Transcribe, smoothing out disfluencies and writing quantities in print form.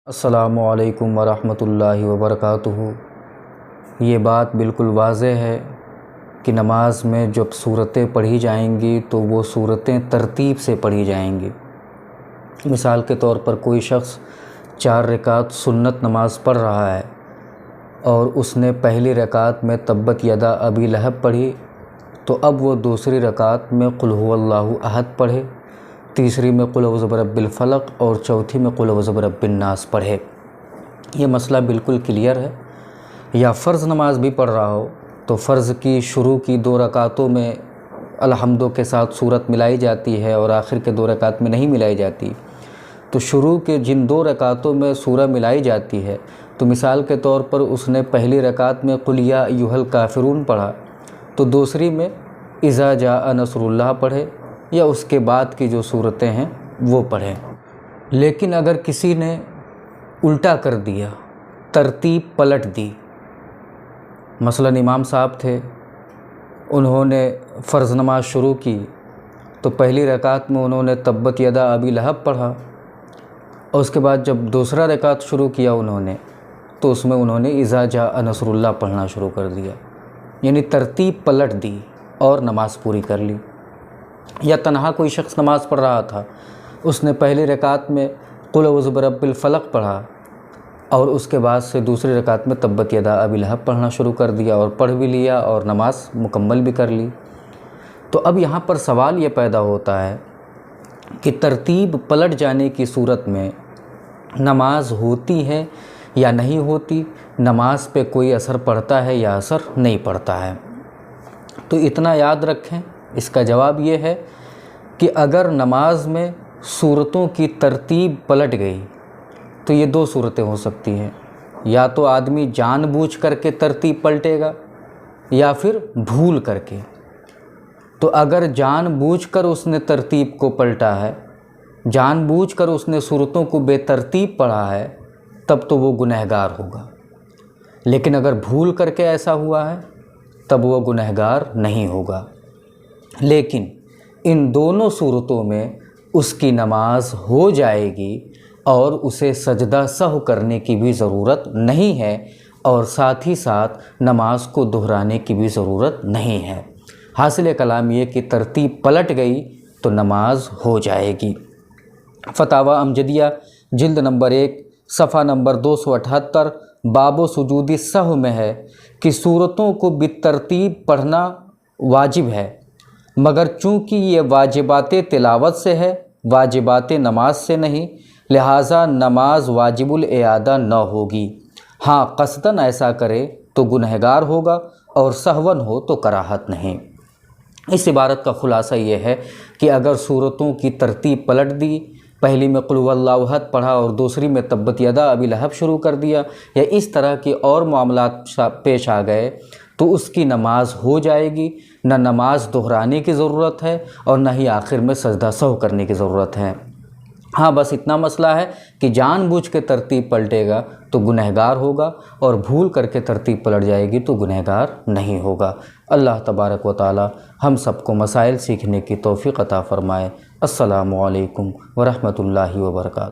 السلام علیکم ورحمۃ اللہ وبرکاتہ۔ یہ بات بالکل واضح ہے کہ نماز میں جب صورتیں پڑھی جائیں گی تو وہ صورتیں ترتیب سے پڑھی جائیں گی۔ مثال کے طور پر کوئی شخص 4 رکعت سنت نماز پڑھ رہا ہے اور اس نے پہلی رکعت میں تبت یدا ابی لہب پڑھی، تو اب وہ دوسری رکعت میں قل هو اللہ احد پڑھے، تیسری میں قل اعوذ برب الفلق اور چوتھی میں قل اعوذ برب الناس پڑھے۔ یہ مسئلہ بالکل کلیئر ہے۔ یا فرض نماز بھی پڑھ رہا ہو تو فرض کی شروع کی 2 رکعتوں میں الحمدوں کے ساتھ صورت ملائی جاتی ہے اور آخر کے 2 رکعت میں نہیں ملائی جاتی، تو شروع کے جن 2 رکعتوں میں سورہ ملائی جاتی ہے، تو مثال کے طور پر اس نے پہلی رکعت میں قل یا ایھا الکافرون پڑھا تو دوسری میں اذا جاء نصر اللہ پڑھے یا اس کے بعد کی جو صورتیں ہیں وہ پڑھیں۔ لیکن اگر کسی نے الٹا کر دیا، ترتیب پلٹ دی، مثلاً امام صاحب تھے، انہوں نے فرض نماز شروع کی تو پہلی رکعت میں انہوں نے تبت یدا ابی لہب پڑھا اور اس کے بعد جب دوسرا رکعت شروع کیا انہوں نے تو اس میں انہوں نے اذا جاء نصر اللہ پڑھنا شروع کر دیا، یعنی ترتیب پلٹ دی اور نماز پوری کر لی۔ یا تنہا کوئی شخص نماز پڑھ رہا تھا، اس نے پہلی رکعت میں قل اعوذ برب الفلق پڑھا اور اس کے بعد سے دوسری رکعت میں تبت یدا ابی لہب پڑھنا شروع کر دیا اور پڑھ بھی لیا اور نماز مکمل بھی کر لی۔ تو اب یہاں پر سوال یہ پیدا ہوتا ہے کہ ترتیب پلٹ جانے کی صورت میں نماز ہوتی ہے یا نہیں ہوتی، نماز پہ کوئی اثر پڑتا ہے یا اثر نہیں پڑتا ہے۔ تو اتنا یاد رکھیں، اس کا جواب یہ ہے کہ اگر نماز میں صورتوں کی ترتیب پلٹ گئی تو یہ 2 صورتیں ہو سکتی ہیں، یا تو آدمی جان بوجھ کر کے ترتیب پلٹے گا یا پھر بھول کر کے۔ تو اگر جان بوجھ کر اس نے ترتیب کو پلٹا ہے، جان بوجھ کر اس نے صورتوں کو بے ترتیب پڑھا ہے، تب تو وہ گنہگار ہوگا۔ لیکن اگر بھول کر کے ایسا ہوا ہے تب وہ گنہگار نہیں ہوگا۔ لیکن ان دونوں صورتوں میں اس کی نماز ہو جائے گی اور اسے سجدہ سہو کرنے کی بھی ضرورت نہیں ہے اور ساتھ ہی ساتھ نماز کو دہرانے کی بھی ضرورت نہیں ہے۔ حاصل کلام یہ کہ ترتیب پلٹ گئی تو نماز ہو جائے گی۔ فتاوی امجدیہ جلد نمبر 1 صفحہ نمبر 278 باب و سجود السہو میں ہے کہ صورتوں کو بالترتیب پڑھنا واجب ہے، مگر چونکہ یہ واجبات تلاوت سے ہے، واجبات نماز سے نہیں، لہٰذا نماز واجب الاعادہ نہ ہوگی۔ ہاں قصداً ایسا کرے تو گنہگار ہوگا اور سہون ہو تو کراہت نہیں۔ اس عبارت کا خلاصہ یہ ہے کہ اگر صورتوں کی ترتیب پلٹ دی، پہلی میں قل هو اللہ احد پڑھا اور دوسری میں تبت یدا ابی لہب شروع کر دیا، یا اس طرح کے اور معاملات پیش آ گئے، تو اس کی نماز ہو جائے گی، نہ نماز دہرانے کی ضرورت ہے اور نہ ہی آخر میں سجدہ سہو کرنے کی ضرورت ہے۔ ہاں بس اتنا مسئلہ ہے کہ جان بوجھ کے ترتیب پلٹے گا تو گنہگار ہوگا اور بھول کر کے ترتیب پلٹ جائے گی تو گنہگار نہیں ہوگا۔ اللہ تبارک و تعالی ہم سب کو مسائل سیکھنے کی توفیق عطا فرمائے۔ السلام علیکم ورحمۃ اللہ وبرکاتہ۔